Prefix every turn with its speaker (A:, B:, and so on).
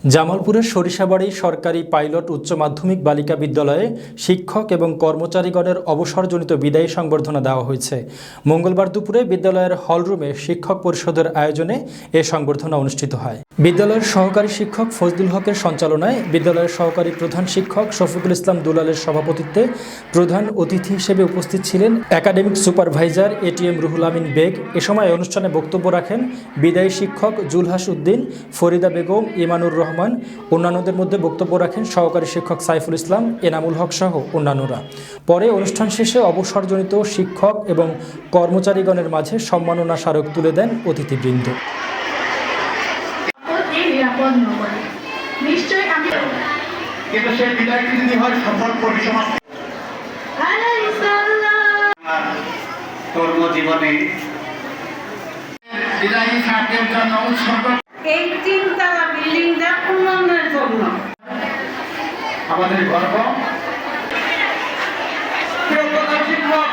A: জামালপুরের সরিষাবাড়ী সরকারি পাইলট উচ্চ মাধ্যমিক বালিকা বিদ্যালয়ে শিক্ষক এবং কর্মচারীগণের অবসরজনিত বিদায়ী সংবর্ধনা দেওয়া হয়েছে। মঙ্গলবার দুপুরে বিদ্যালয়ের হলরুমে শিক্ষক পরিষদের আয়োজনে এ সংবর্ধনা অনুষ্ঠিত হয়। বিদ্যালয়ের সহকারী শিক্ষক ফজলুল হকের সঞ্চালনায় বিদ্যালয়ের সহকারী প্রধান শিক্ষক শফিকুল ইসলাম দুলালের সভাপতিত্বে প্রধান অতিথি হিসেবে উপস্থিত ছিলেন academic supervisor ATM Ruhul Amin বেগ। এ সময় অনুষ্ঠানে বক্তব্য রাখেন বিদায়ী শিক্ষক জুলহাস উদ্দিন, ফরিদা বেগম, ইমানুর রহমান। অন্যান্যদের মধ্যে বক্তব্য রাখেন সহকারী শিক্ষক সাইফুল ইসলাম, এনামুল হক সহ অন্যান্যরা। পরে অনুষ্ঠান শেষে অবসরজনিত শিক্ষক এবং কর্মচারীগণের মাঝে সম্মাননা স্মারক তুলে দেন অতিথিবৃন্দ।
B: কর্মজীবনে বিদায়ী ছাত্রদের জন্য উৎসর্গ
C: এই তিনতলা বিল্ডিংটা উন্নয়নের জন্য
B: আমাদের গর্ব। প্রিয় প্রধান শিক্ষক